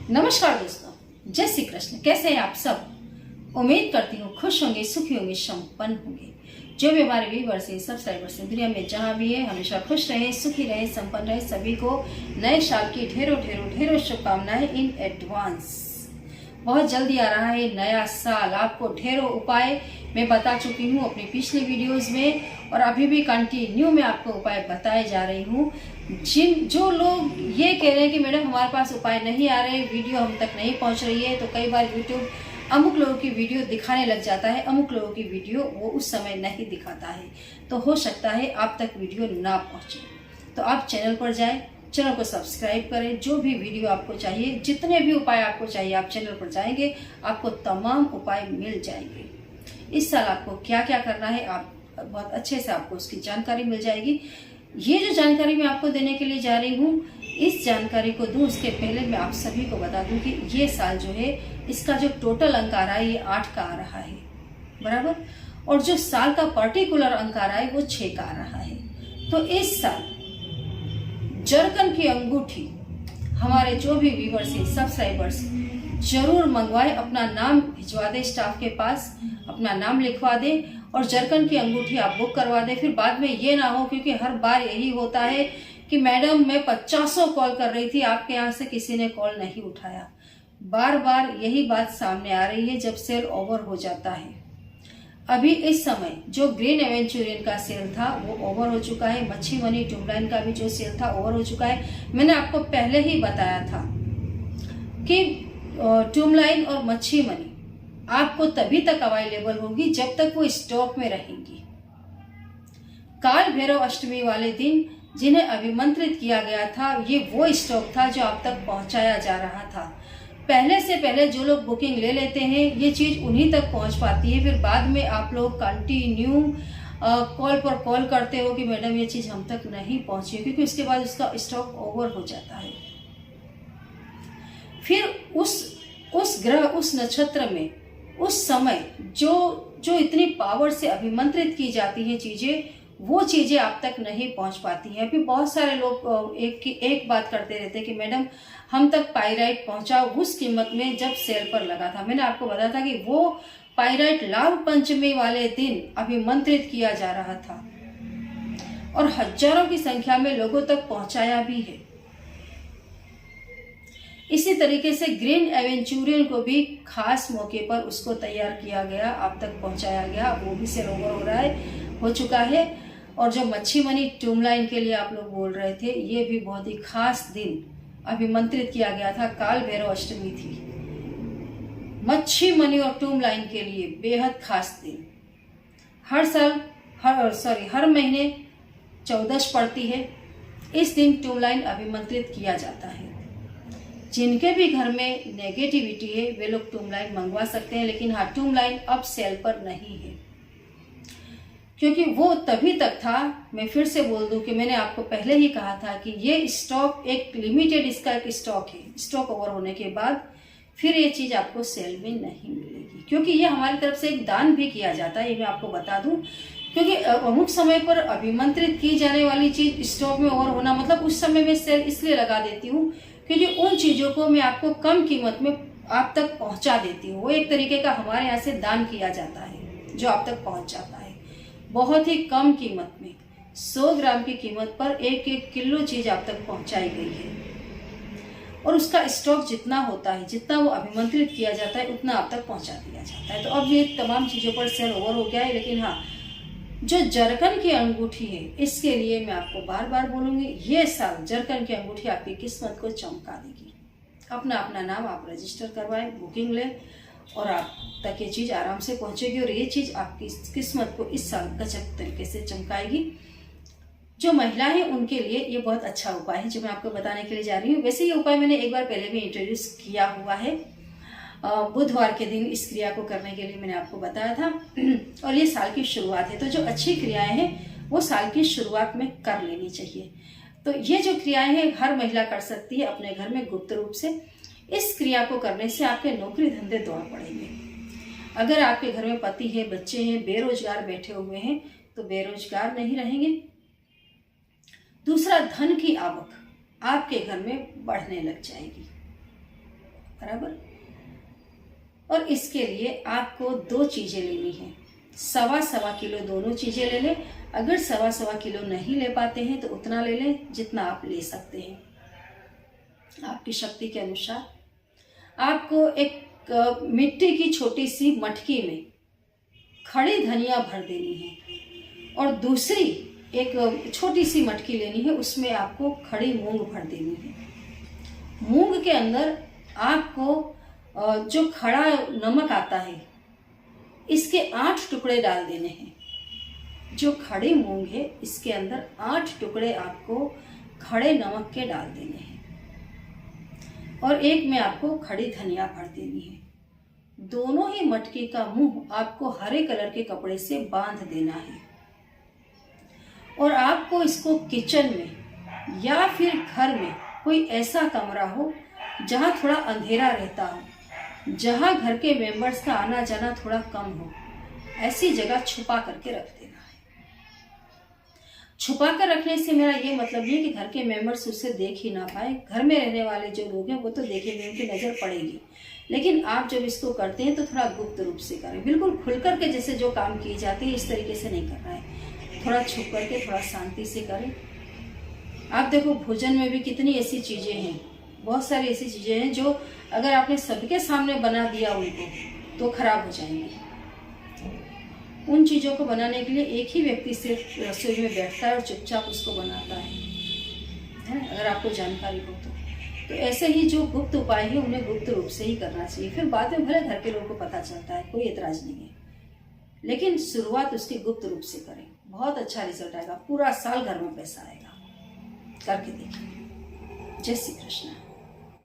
नमस्कार दोस्तों, जय श्री कृष्ण। कैसे हैं आप सब। उम्मीद करती हूँ खुश होंगे, सुखी होंगे, संपन्न होंगे। जो भी हमारे व्यूअर्स हैं, सब्सक्राइबर्स हैं, दुनिया में जहाँ भी है हमेशा खुश रहें, सुखी रहें, संपन्न रहें। सभी को नए साल की ढेरों ढेरों ढेरों शुभकामनाएं इन एडवांस। बहुत जल्दी आ रहा है नया साल। आपको ढेरों उपाय मैं बता चुकी हूँ अपनी पिछली वीडियोस में, और अभी भी कंटिन्यू में आपको उपाय बताए जा रही हूँ। जो लोग ये कह रहे हैं कि मैडम हमारे पास उपाय नहीं आ रहे, वीडियो हम तक नहीं पहुँच रही है, तो कई बार यूट्यूब अमुक लोगों की वीडियो दिखाने लग जाता है, अमुक लोगों की वीडियो वो उस समय नहीं दिखाता है, तो हो सकता है आप तक वीडियो ना पहुँचे। तो आप चैनल पर जाएं, चैनल को सब्सक्राइब करें। जो भी वीडियो आपको चाहिए, जितने भी उपाय आपको चाहिए, आप चैनल पर जाएंगे आपको तमाम उपाय मिल जाएंगे। इस साल आपको क्या क्या करना है, आप बहुत अच्छे से आपको उसकी जानकारी मिल जाएगी। ये जो जानकारी मैं आपको देने के लिए जा रही हूँ, इस जानकारी को दूं उसके पहले मैं आप सभी को बता दूं कि ये साल जो है, इसका जो टोटल अंक आ रहा है ये 8 का आ रहा है, बराबर। और जो साल का पर्टिकुलर अंक आ रहा है वो 6 का आ रहा है। तो इस साल जरकन की अंगूठी हमारे जो भी व्यूअर्स हैं, सब्सक्राइबर्स जरूर मंगवाए। अपना नाम भिजवा दे स्टाफ के पास, अपना नाम लिखवा दे और जरकन की अंगूठी आप बुक करवा दे। फिर बाद में ये ना हो, क्योंकि हर बार यही होता है कि मैडम मैं 50 कॉल कर रही थी, आपके यहाँ से किसी ने कॉल नहीं उठाया। बार बार यही बात सामने आ रही है जब सेल ओवर हो जाता है। अभी इस समय जो ग्रीन एवेंचुरियन का सेल था वो ओवर हो चुका है। मच्छी मनी ट्यूबलाइन का भी जो सेल था ओवर हो चुका है। मैंने आपको पहले ही बताया था कि ट्यूबलाइन और मच्छी मनी आपको तभी तक अवेलेबल होगी जब तक वो स्टॉक में रहेंगी। काल भैरव अष्टमी वाले दिन जिन्हें अभिमंत्रित किया गया था, ये वो स्टॉक था जो आप तक पहुंचाया जा रहा था। पहले से पहले जो लोग बुकिंग ले लेते हैं, ये चीज उन्हीं तक पहुंच पाती है। फिर बाद में आप लोग कंटिन्यू कॉल पर कॉल करते हो कि मैडम ये चीज हम तक नहीं पहुंची, क्योंकि उसके बाद उसका स्टॉक ओवर हो जाता है। फिर उस ग्रह, उस नक्षत्र में उस समय जो इतनी पावर से अभिमंत्रित की जाती हैं चीजें, वो चीजें आप तक नहीं पहुंच पाती हैं। अभी बहुत सारे लोग एक बात करते रहते हैं कि मैडम हम तक पाइराइट पहुंचाओ उस कीमत में जब सेल पर लगा था। मैंने आपको बताया था कि वो पाइराइट लाभ पंचमी वाले दिन अभिमंत्रित किया जा रहा था और हजारों की संख्या में लोगों तक पहुंचाया भी है। इसी तरीके से ग्रीन एवेंचुरियन को भी खास मौके पर उसको तैयार किया गया, आप तक पहुंचाया गया। वो भी सेल ओवर हो रहा है, हो चुका है। और जो मच्छी मनी ट्यूबलाइन के लिए आप लोग बोल रहे थे, ये भी बहुत ही खास दिन अभिमंत्रित किया गया था। काल भैरव अष्टमी थी मच्छी मनी और ट्यूबलाइन के लिए, बेहद खास दिन। हर महीने 14 पड़ती है, इस दिन ट्यूबलाइन अभिमंत्रित किया जाता है। जिनके भी घर में नेगेटिविटी है वे लोग ट्यूबलाइन मंगवा सकते हैं, लेकिन हाँ, ट्यूबलाइन अब सेल पर नहीं है, क्योंकि वो तभी तक था। मैं फिर से बोल दूं कि मैंने आपको पहले ही कहा था कि ये स्टॉक एक लिमिटेड, इसका एक स्टॉक है। स्टॉक ओवर होने के बाद फिर ये चीज आपको सेल में नहीं मिलेगी, क्योंकि ये हमारी तरफ से एक दान भी किया जाता है। ये मैं आपको बता दूं, क्योंकि अमुक समय पर अभिमंत्रित की जाने वाली चीज स्टॉक में ओवर होना, मतलब उस समय में सेल इसलिए लगा देती हूँ क्योंकि उन चीजों को मैं आपको कम कीमत में आप तक पहुंचा देती हूँ। वो एक तरीके का हमारे यहाँ से दान किया जाता है जो आप तक पहुंच जाता है बहुत ही कम कीमत में। 100 ग्राम की कीमत पर 1-1 किलो चीज आप तक पहुंचाई गई है, और उसका स्टॉक जितना होता है, जितना वो अभिमंत्रित किया जाता है, उतना आप तक पहुंचा दिया जाता है। तो अब ये तमाम चीजों पर सेल ओवर हो गया है। लेकिन हाँ, जो जरकन की अंगूठी है, इसके लिए मैं आपको बार बार बोलूंगी, ये साल जरकन की अंगूठी आपकी किस्मत को चमका देगी। अपना नाम आप रजिस्टर करवाएं, बुकिंग लें, और आप तक ये चीज आराम से पहुंचेगी, और ये चीज आपकी किस्मत को इस साल गजब तरीके से चमकाएगी। जो महिला है उनके लिए ये बहुत अच्छा उपाय है जो मैं आपको बताने के लिए जा रही हूँ। वैसे ये उपाय मैंने एक बार पहले भी इंट्रोड्यूस किया हुआ है। बुधवार के दिन इस क्रिया को करने के लिए मैंने आपको बताया था, और ये साल की शुरुआत है, तो जो अच्छी क्रियाएं हैं वो साल की शुरुआत में कर लेनी चाहिए। तो ये जो क्रियाएं हैं हर महिला कर सकती है अपने घर में गुप्त रूप से। इस क्रिया को करने से आपके नौकरी धंधे दौड़ पड़ेंगे। अगर आपके घर में पति है, बच्चे हैं, बेरोजगार बैठे हुए हैं, तो बेरोजगार नहीं रहेंगे। दूसरा, धन की आवक आपके घर में बढ़ने लग जाएगी। बराबर। और इसके लिए आपको 2 चीजें लेनी है, 1.25 किलो दोनों चीजें ले लें। अगर 1.25 किलो नहीं ले पाते हैं तो उतना ले लें जितना आप ले सकते हैं आपकी शक्ति के अनुसार। आपको एक मिट्टी की छोटी सी मटकी में खड़ी धनिया भर देनी है और दूसरी एक छोटी सी मटकी लेनी है, उसमें आपको खड़ी मूंग भर देनी है। मूंग के अंदर आपको जो खड़ा नमक आता है इसके 8 टुकड़े डाल देने हैं। जो खड़ी मूंग है इसके अंदर 8 टुकड़े आपको खड़े नमक के डाल देने हैं और एक में आपको खड़ी धनिया भर देनी है। दोनों ही मटकी का मुंह आपको हरे कलर के कपड़े से बांध देना है और आपको इसको किचन में या फिर घर में कोई ऐसा कमरा हो जहां थोड़ा अंधेरा रहता हो, जहां घर के मेंबर्स का आना जाना थोड़ा कम हो, ऐसी जगह छुपा करके रख देना है। छुपा कर रखने से मेरा ये मतलब नहीं कि घर के मेंबर्स उसे देख ही ना पाए। घर में रहने वाले जो लोग हैं वो तो देखेंगे, उनकी नजर पड़ेगी, लेकिन आप जब इसको करते हैं तो थोड़ा गुप्त रूप से करें। बिल्कुल खुल करके जैसे जो काम किए जाते हैं इस तरीके से नहीं करना है, थोड़ा छुप करके थोड़ा शांति से करें। आप देखो भोजन में भी कितनी ऐसी चीजें हैं, बहुत सारी ऐसी चीजें हैं जो अगर आपने सबके सामने बना दिया उनको तो खराब हो जाएंगी। उन चीजों को बनाने के लिए एक ही व्यक्ति सिर्फ रसोई में बैठता है और चुपचाप उसको बनाता है अगर आपको जानकारी हो तो ऐसे ही जो गुप्त उपाय है उन्हें गुप्त रूप से ही करना चाहिए। फिर बाद में भले घर के लोगों को पता चलता है, कोई एतराज नहीं है, लेकिन शुरुआत उसकी गुप्त रूप से करें, बहुत अच्छा रिजल्ट आएगा। पूरा साल घर में पैसा आएगा, करके देखिए। जय श्री कृष्ण।